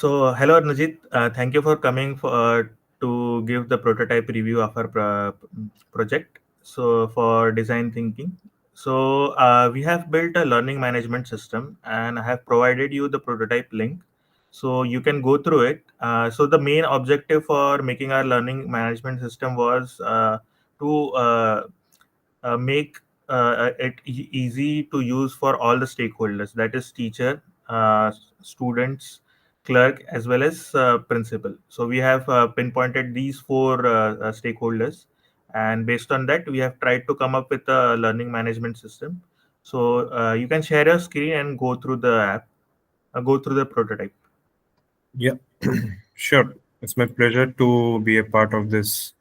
Hello Arnajit. Thank you for coming to give the prototype review of our project. For design thinking, we have built a learning management system, and I have provided you the prototype link, so you can go through it. The main objective for making our learning management system was to make it easy to use for all the stakeholders, that is teacher, students, clerk, as well as principal. So we have pinpointed these four stakeholders, and based on that we have tried to come up with a learning management system. You can share your screen and go through the app, go through the prototype. Yeah, sure. It's my pleasure to be a part of this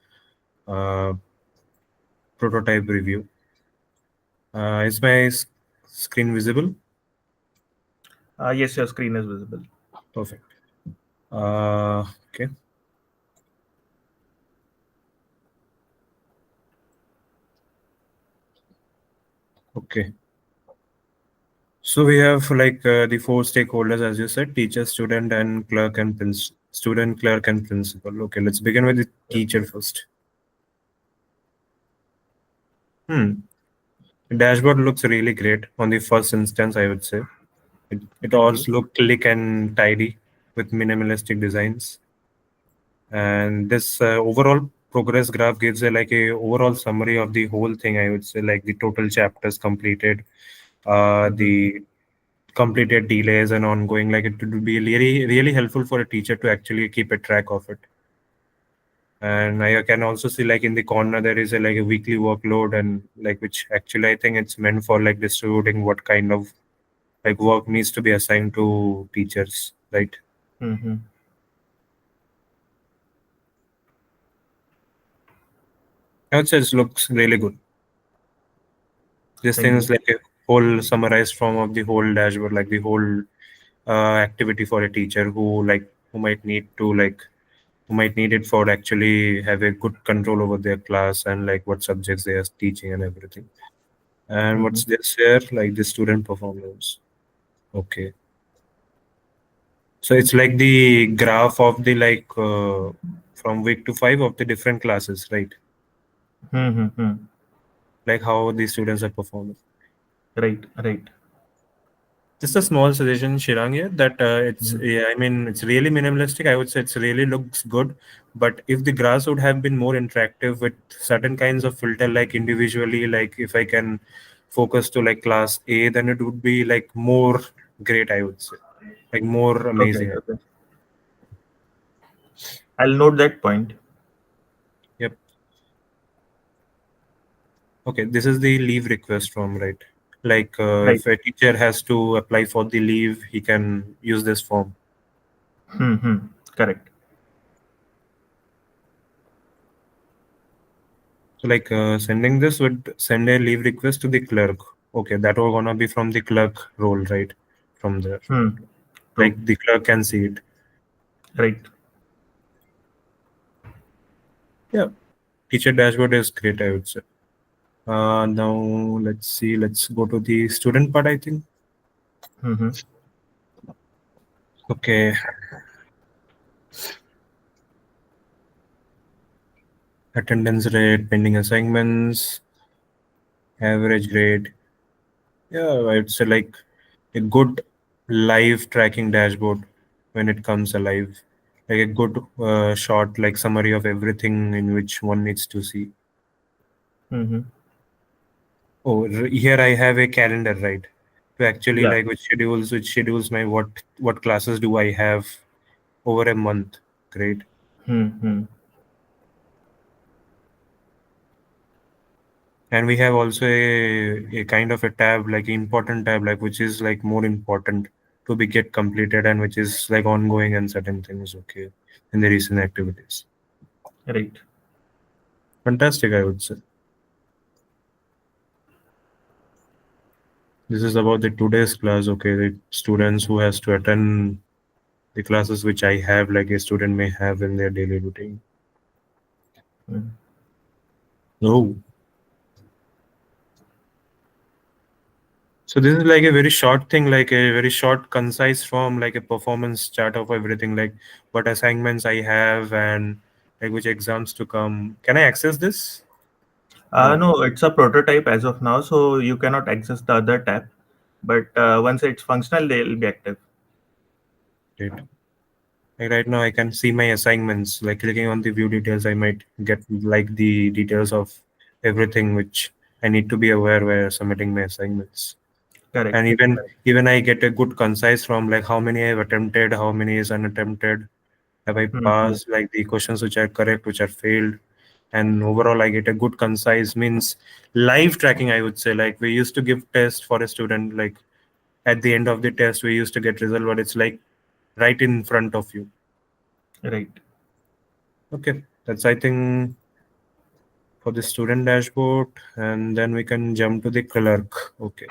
uh, prototype review. Is my screen visible? Yes, your screen is visible. Perfect. Okay. Okay. So we have the four stakeholders, as you said: teacher, student, and clerk and student, clerk, and principal. Okay, let's begin with the Yep. teacher first. Hmm. The dashboard looks really great on the first instance, I would say. It all Okay. looks click and tidy with minimalistic designs. And this overall progress graph gives a overall summary of the whole thing, I would say, like the total chapters completed, Mm-hmm. the completed delays and ongoing. Like it would be really helpful for a teacher to actually keep a track of it. And I can also see like in the corner there is a weekly workload, and like which actually I think it's meant for like distributing what kind of like work needs to be assigned to teachers, right? Mm-hmm. I would say it looks really good. This thing Thank is you. like a whole summarized form of the whole dashboard, like the whole activity for a teacher who might need to who might need it for actually have a good control over their class and like what subjects they are teaching and everything. And Mm-hmm. what's this here? Like the student performance. Okay. So it's like the graph of the from week to five of the different classes, right? Mm-hmm. Like how the students are performing. Right, right. Just a small suggestion, Shirang here, that it's Mhm. yeah, I mean it's really minimalistic. I would say it's really looks good, but if the graphs would have been more interactive with certain kinds of filter, like individually, like if I can focus to like class A, then it would be like more great. I would say like more Okay, amazing. okay. I'll note that point. Yep. Okay, this is the leave request form, right? Right. If a teacher has to apply for the leave, he can use this form. Hmm. Correct. So sending this would send a leave request to the clerk. Okay, that will gonna be from the clerk role, right? From there, Hmm. True. like the clerk can see it. Right. Yeah, teacher dashboard is great, I would say. Now let's see. Let's go to the student part, I think. Hmm. Okay, attendance rate, pending assignments, average grade. Yeah, I would say like a good live tracking dashboard when it comes alive, like a good short like summary of everything in which one needs to see. Hmm. Oh, here I have a calendar, right? To actually Yeah. like which schedules my what classes do I have over a month. Great. Hmm. And we have also a kind of a tab, like important tab, like which is like more important to be get completed and which is like ongoing and certain things. Okay, in the recent activities. Right. Fantastic, I would say. This is about the today's class. Okay, the students who has to attend the classes which I have, like a student may have in their daily routine. Mm. Oh, So this is like a very short thing, like a very short, concise form, like a performance chart of everything, like what assignments I have and like which exams to come. Can I access this? No. No, it's a prototype as of now, so you cannot access the other tab. But once it's functional, they'll be active. Great. Like right now, I can see my assignments. Like clicking on the view details, I might get like the details of everything which I need to be aware where submitting my assignments. Correct. And even I get a good concise from like how many I've attempted, how many is unattempted, have I Hmm. passed, like the questions which are correct, which are failed, and overall I get a good concise means live tracking. I would say like we used to give test for a student, like at the end of the test we used to get result, but it's like right in front of you. Right. Okay, that's I think for the student dashboard, and then we can jump to the clerk. Okay.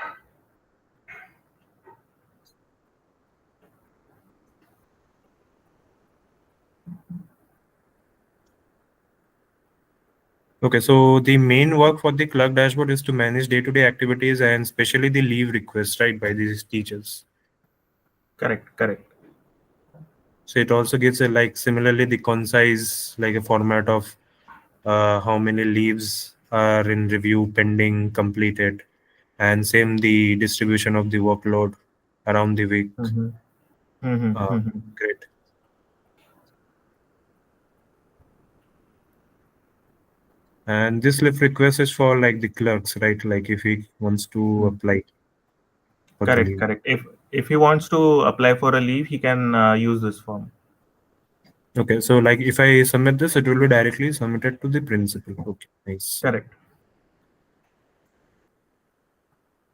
Okay, so the main work for the clerk dashboard is to manage day-to-day activities and especially the leave requests, right, by these teachers. Correct. Correct. So it also gives a like similarly the concise like a format of how many leaves are in review, pending, completed, and same the distribution of the workload around the week. Mm-hmm. Mm-hmm. Uh, Mm-hmm. Great. And this leave request is for like the clerks, right? Like if he wants to apply for the Correct. leave. Correct. If he wants to apply for a leave, he can use this form. Okay, so like if I submit this, it will be directly submitted to the principal. Okay, nice. Correct.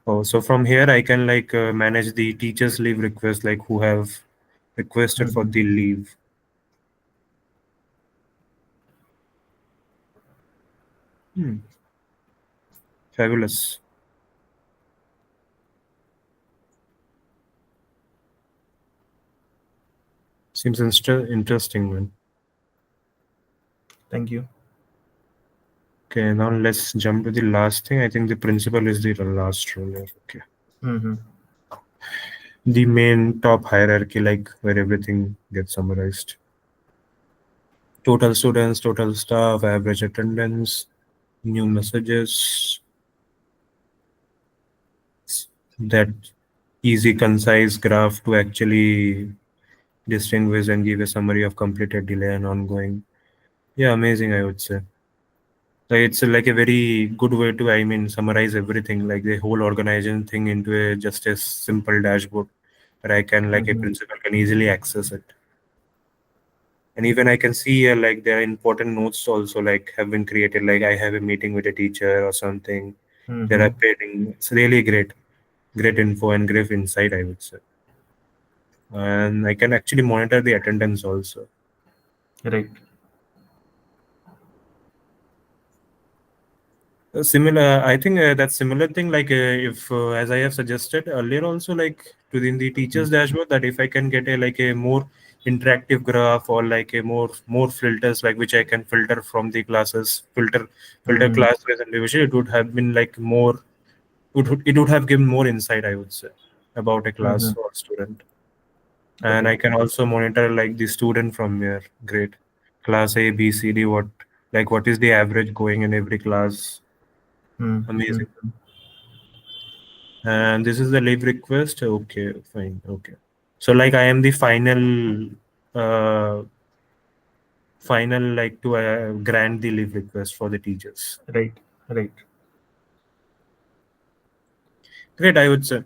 Oh, so from here I can like manage the teachers leave request, like who have requested for Mm-hmm. the leave. Hmm, fabulous. Seems interesting, man. Thank you. Okay, now let's jump to the last thing. I think the principal is the last role here. Okay. Mm-hmm. The main top hierarchy, like where everything gets summarized. Total students, total staff, average attendance, new messages, that easy, concise graph to actually distinguish and give a summary of completed, delay, and ongoing. Yeah, amazing, I would say. Like it's like a very good way to, I mean, summarize everything, like the whole organization thing into a just a simple dashboard where I can, like a Mm-hmm. principal can easily access it. And even I can see like there are important notes also like have been created. Like I have a meeting with a teacher or something. They're Mm-hmm. updating. It's really great, great info and great insight, I would say. And I can actually monitor the attendance also. Right. Similar, I think that's similar thing. Like if, as I have suggested earlier, also like within the Mm-hmm. teachers dashboard, that if I can get a like a more interactive graph or like a more filters, like which I can filter from the classes, filter Mm-hmm. class based individual, it would have been like more. It would have given more insight, I would say, about a Mm-hmm. class or student. And Correct. I can also monitor like the student from here. Great, class A, B, C, D. What is the average going in every class? Amazing. Mm-hmm. And this is the leave request. Okay, fine. Okay. So like I am the uh final like to grant the leave request for the teachers. Right. Right. Great, I would say.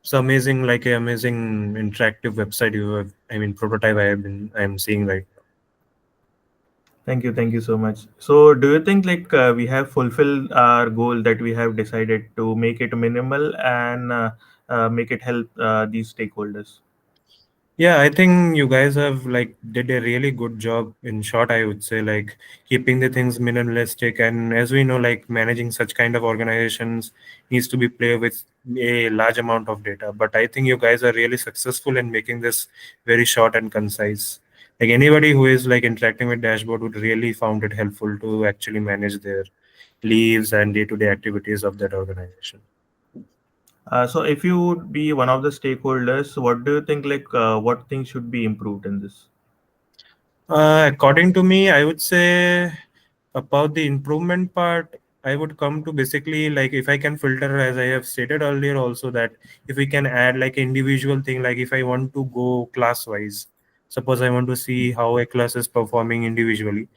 It's amazing, like a amazing interactive website you have. I mean, prototype I am seeing right. Thank you. Thank you so much. So, do you think like we have fulfilled our goal that we have decided to make it minimal and make it help these stakeholders? Yeah, I think you guys have like did a really good job. In short, I would say like keeping the things minimalistic, and as we know, like managing such kind of organizations needs to be play with a large amount of data. But I think you guys are really successful in making this very short and concise. Like anybody who is like interacting with dashboard would really found it helpful to actually manage their leaves and day-to-day activities of that organization. So if you would be one of the stakeholders, what do you think, like, what things should be improved in this? According to me, I would say about the improvement part, I would come to basically like if I can filter, as I have stated earlier, also that if we can add like individual thing, like if I want to go class wise, suppose I want to see how a class is performing individually.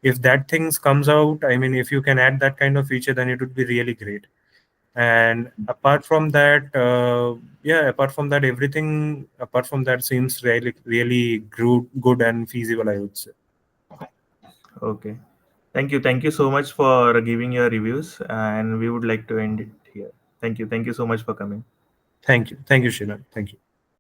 If that things comes out, I mean, if you can add that kind of feature, then it would be really great. And apart from that, yeah, apart from that, everything apart from that seems really good and feasible, I would say. Okay. Thank you so much for giving your reviews, and we would like to end it here. Thank you so much for coming. Thank you, Sheila. Thank you.